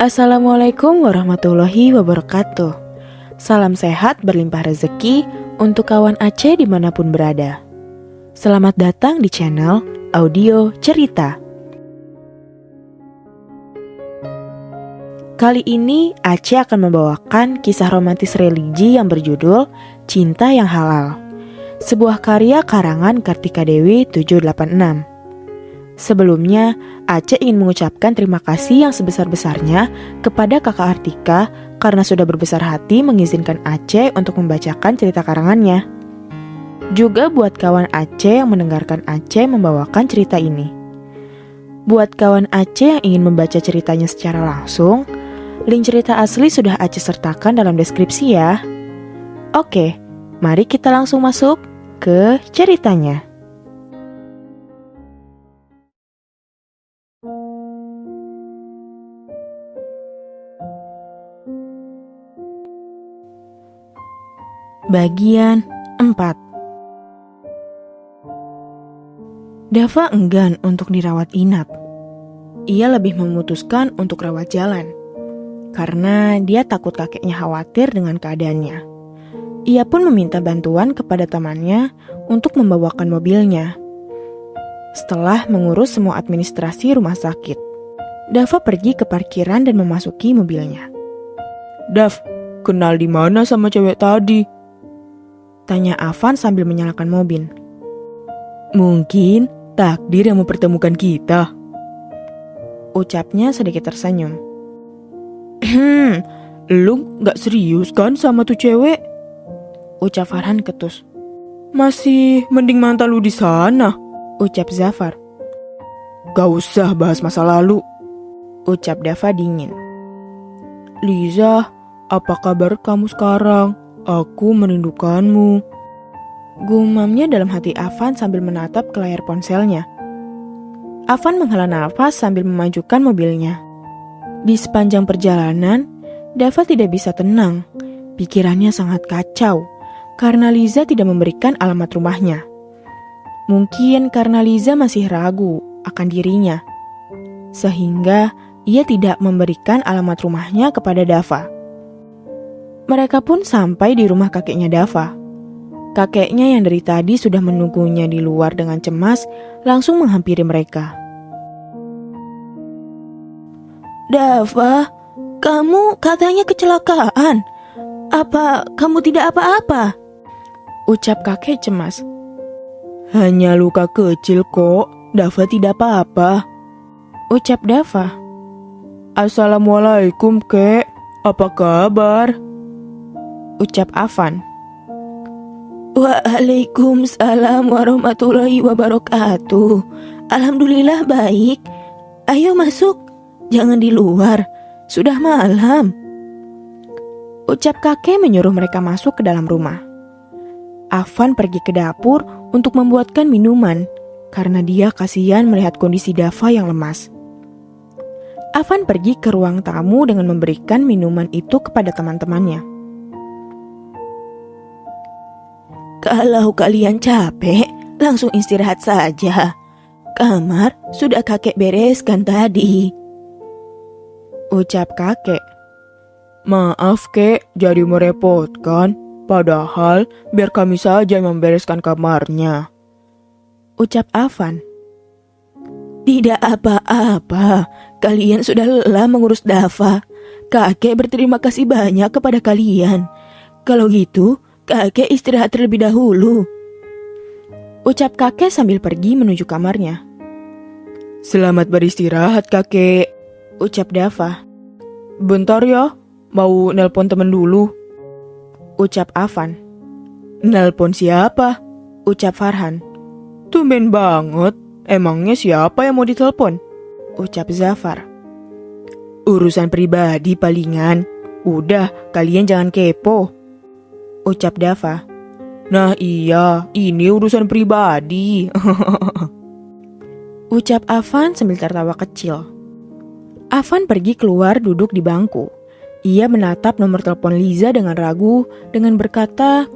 Assalamualaikum warahmatullahi wabarakatuh. Salam sehat berlimpah rezeki untuk kawan Aceh dimanapun berada. Selamat datang di channel Audio Cerita. Kali ini Aceh akan membawakan kisah romantis religi yang berjudul Cinta yang Halal, sebuah karya karangan Kartika Dewi 786. Sebelumnya, Aceh ingin mengucapkan terima kasih yang sebesar-besarnya kepada kakak Artika karena sudah berbesar hati mengizinkan Aceh untuk membacakan cerita karangannya. Juga buat kawan Aceh yang mendengarkan Aceh membawakan cerita ini. Buat kawan Aceh yang ingin membaca ceritanya secara langsung, link cerita asli sudah Aceh sertakan dalam deskripsi ya. Oke, mari kita langsung masuk ke ceritanya. Bagian 4. Dava enggan untuk dirawat inap. Ia lebih memutuskan untuk rawat jalan, karena dia takut kakeknya khawatir dengan keadaannya. Ia pun meminta bantuan kepada temannya untuk membawakan mobilnya. Setelah mengurus semua administrasi rumah sakit, Dava pergi ke parkiran dan memasuki mobilnya. Dav, kenal di mana sama cewek tadi? Tanya Afan sambil menyalakan mobil. Mungkin takdir yang mempertemukan kita. Ucapnya sedikit tersenyum. Lu gak serius kan sama tuh cewek? Ucap Farhan ketus. Masih mending mantan lu di sana. Ucap Zafar. Gak usah bahas masa lalu. Ucap Dava dingin. Liza, apa kabar kamu sekarang? Aku merindukanmu. Gumamnya dalam hati Afan sambil menatap ke layar ponselnya. Afan menghela nafas sambil memajukan mobilnya. Di sepanjang perjalanan, Dava tidak bisa tenang. Pikirannya sangat kacau karena Liza tidak memberikan alamat rumahnya. Mungkin karena Liza masih ragu akan dirinya, sehingga ia tidak memberikan alamat rumahnya kepada Dava. Mereka pun sampai di rumah kakeknya Dava. Kakeknya yang dari tadi sudah menunggunya di luar dengan cemas langsung menghampiri mereka. Dava, kamu katanya kecelakaan. Apa kamu tidak apa-apa? Ucap kakek cemas. Hanya luka kecil kok, Dava tidak apa-apa. Ucap Dava. Assalamualaikum kek, apa kabar? Ucap Afan. Waalaikumsalam warahmatullahi wabarakatuh. Alhamdulillah baik. Ayo masuk, jangan di luar, sudah malam. Ucap kakek menyuruh mereka masuk ke dalam rumah. Afan pergi ke dapur untuk membuatkan minuman karena dia kasihan melihat kondisi Dava yang lemas. Afan pergi ke ruang tamu dengan memberikan minuman itu kepada teman-temannya. Kalau kalian capek, langsung istirahat saja. Kamar sudah kakek bereskan tadi. Ucap kakek. Maaf kek, jadi merepotkan. Padahal biar kami saja yang membereskan kamarnya. Ucap Afan. Tidak apa-apa, kalian sudah lelah mengurus Dava. Kakek berterima kasih banyak kepada kalian. Kalau gitu, kakek istirahat terlebih dahulu. Ucap kakek sambil pergi menuju kamarnya. Selamat beristirahat kakek. Ucap Dava. Bentar ya, mau nelpon temen dulu. Ucap Afan. Nelpon siapa? Ucap Farhan. Tumben banget, emangnya siapa yang mau ditelepon? Ucap Zafar. Urusan pribadi palingan. Udah, kalian jangan kepo. Ucap Dava. Nah iya, ini urusan pribadi. Ucap Afan sambil tertawa kecil. Afan pergi keluar duduk di bangku. Ia menatap nomor telepon Liza dengan ragu dengan berkata,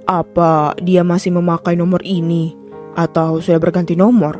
apa dia masih memakai nomor ini? Atau sudah berganti nomor?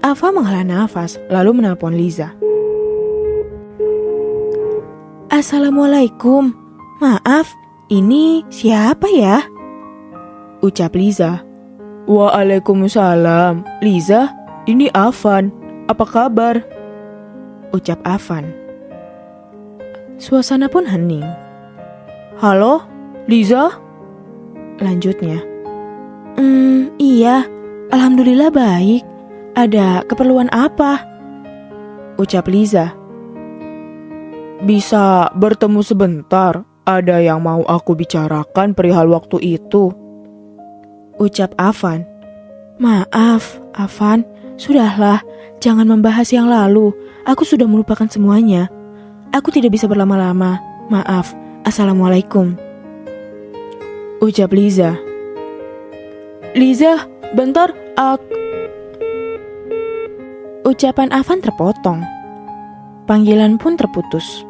Ava menghela nafas lalu menelpon Liza. Assalamualaikum. Maaf, ini siapa ya? Ucap Liza. Waalaikumsalam. Liza, ini Afan. Apa kabar? Ucap Afan. Suasana pun hening. Halo, Liza? Lanjutnya. Iya, alhamdulillah baik. Ada keperluan apa? Ucap Liza. Bisa bertemu sebentar? Ada yang mau aku bicarakan perihal waktu itu. Ucap Afan. Maaf, Afan. Sudahlah, jangan membahas yang lalu. Aku sudah melupakan semuanya. Aku tidak bisa berlama-lama. Maaf. Assalamualaikum. Ucap Liza. Liza, bentar, Ucapan Afan terpotong. Panggilan pun terputus.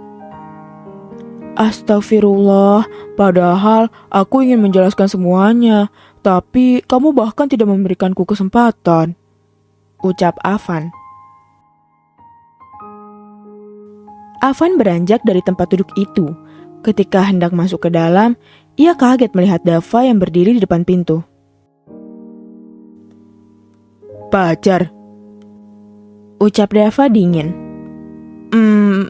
Astagfirullah, padahal aku ingin menjelaskan semuanya, tapi kamu bahkan tidak memberikanku kesempatan. Ucap Afan. Afan beranjak dari tempat duduk itu. Ketika hendak masuk ke dalam, ia kaget melihat Dava yang berdiri di depan pintu. Pacar? Ucap Dava dingin.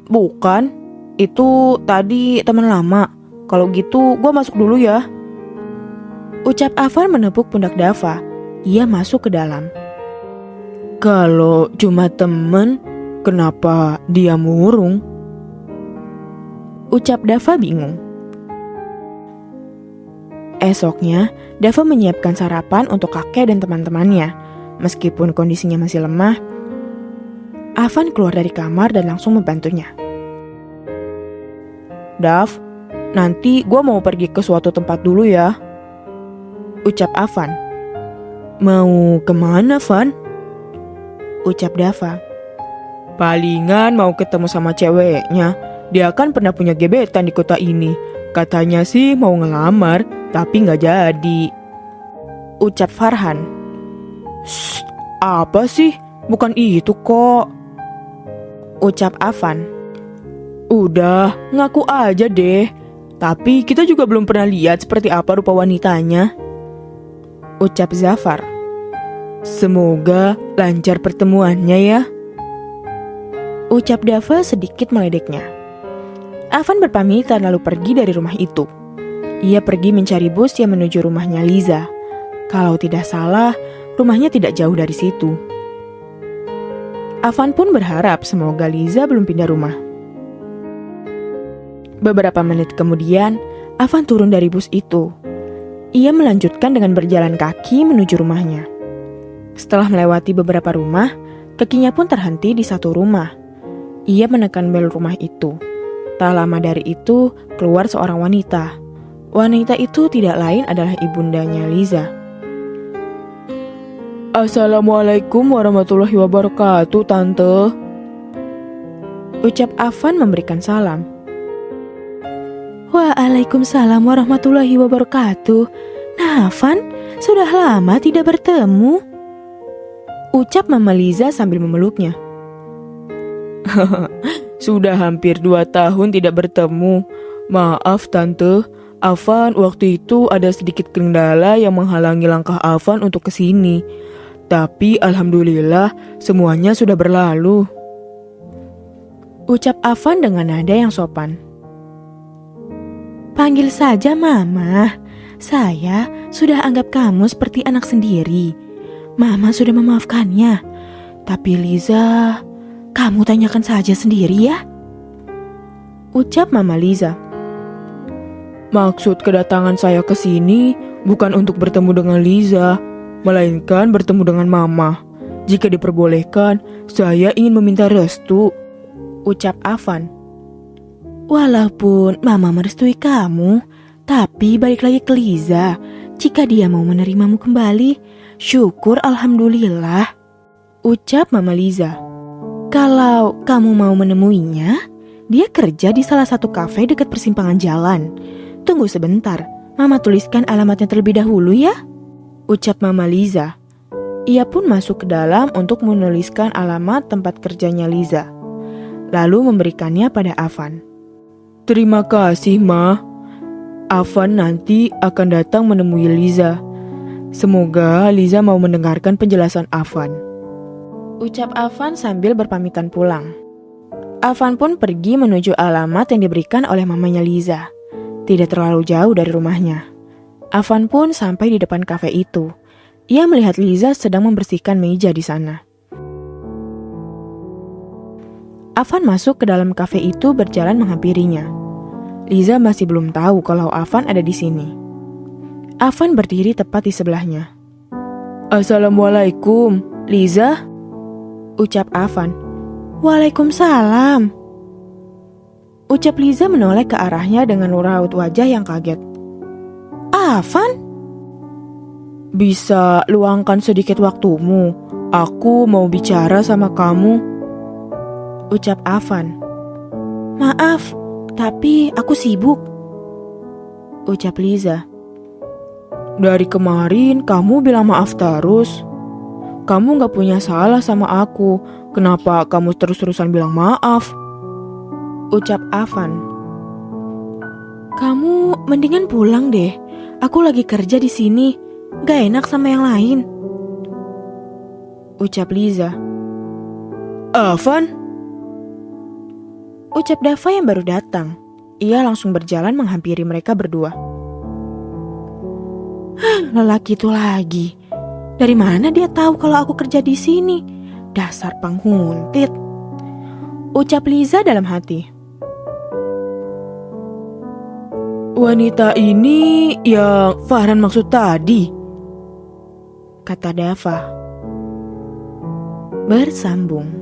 Bukan. Itu tadi teman lama. Kalau gitu gue masuk dulu ya. Ucap Afan menepuk pundak Dava. Ia masuk ke dalam. Kalau cuma temen, kenapa dia murung? Ucap Dava bingung. Esoknya, Dava menyiapkan sarapan untuk kakek dan teman-temannya. Meskipun kondisinya masih lemah, Afan keluar dari kamar dan langsung membantunya. Dav, nanti gue mau pergi ke suatu tempat dulu ya. Ucap Afan. Mau kemana, Van? Ucap Dava. Palingan mau ketemu sama ceweknya. Dia kan pernah punya gebetan di kota ini. Katanya sih mau ngelamar, tapi gak jadi. Ucap Farhan. Shh, apa sih? Bukan itu kok. Ucap Afan. Udah, ngaku aja deh. Tapi kita juga belum pernah lihat seperti apa rupa wanitanya. Ucap Zafar. Semoga lancar pertemuannya ya. Ucap Dava sedikit meledeknya. Afan berpamitan lalu pergi dari rumah itu. Ia pergi mencari bus yang menuju rumahnya Liza. Kalau tidak salah, rumahnya tidak jauh dari situ. Afan pun berharap semoga Liza belum pindah rumah. Beberapa menit kemudian, Afan turun dari bus itu. Ia melanjutkan dengan berjalan kaki menuju rumahnya. Setelah melewati beberapa rumah, kakinya pun terhenti di satu rumah. Ia menekan bel rumah itu. Tak lama dari itu, keluar seorang wanita. Wanita itu tidak lain adalah ibundanya Liza. Assalamualaikum warahmatullahi wabarakatuh, Tante. Ucap Afan memberikan salam. Waalaikumsalam warahmatullahi wabarakatuh. Nah, Afan, sudah lama tidak bertemu. Ucap Mama Liza sambil memeluknya. Sudah hampir 2 tahun tidak bertemu. Maaf Tante, Afan waktu itu ada sedikit kendala yang menghalangi langkah Afan untuk kesini. Tapi alhamdulillah semuanya sudah berlalu. Ucap Afan dengan nada yang sopan. Panggil saja Mama. Saya sudah anggap kamu seperti anak sendiri. Mama sudah memaafkannya. Tapi Liza, kamu tanyakan saja sendiri ya. Ucap Mama Liza. Maksud kedatangan saya ke sini bukan untuk bertemu dengan Liza, melainkan bertemu dengan Mama. Jika diperbolehkan, saya ingin meminta restu. Ucap Afan. Walaupun Mama merestui kamu, tapi balik lagi ke Liza. Jika dia mau menerimamu kembali, syukur alhamdulillah. Ucap Mama Liza. Kalau kamu mau menemuinya, dia kerja di salah satu kafe dekat persimpangan jalan. Tunggu sebentar, Mama tuliskan alamatnya terlebih dahulu ya. Ucap Mama Liza. Ia pun masuk ke dalam untuk menuliskan alamat tempat kerjanya Liza. Lalu memberikannya pada Afan. Terima kasih, Ma. Afan nanti akan datang menemui Liza. Semoga Liza mau mendengarkan penjelasan Afan. Ucap Afan sambil berpamitan pulang. Afan pun pergi menuju alamat yang diberikan oleh mamanya Liza. Tidak terlalu jauh dari rumahnya. Afan pun sampai di depan kafe itu. Ia melihat Liza sedang membersihkan meja di sana. Afan masuk ke dalam kafe itu berjalan menghampirinya. Liza masih belum tahu kalau Afan ada di sini. Afan berdiri tepat di sebelahnya. Assalamualaikum, Liza. Ucap Afan. Waalaikumsalam. Ucap Liza menoleh ke arahnya dengan raut wajah yang kaget. Afan? Bisa luangkan sedikit waktumu. Aku mau bicara sama kamu. Ucap Afan. Maaf, tapi aku sibuk. Ucap Liza. Dari kemarin kamu bilang maaf terus. Kamu gak punya salah sama aku. Kenapa kamu terus-terusan bilang maaf? Ucap Afan. Kamu mendingan pulang deh. Aku lagi kerja di sini. Gak enak sama yang lain. Ucap Liza. Afan? Ucap Dava yang baru datang. Ia langsung berjalan menghampiri mereka berdua. Lelaki itu lagi. Dari mana dia tahu kalau aku kerja di sini? Dasar penghuntit. Ucap Liza dalam hati. Wanita ini yang Farhan maksud tadi, kata Dava. Bersambung.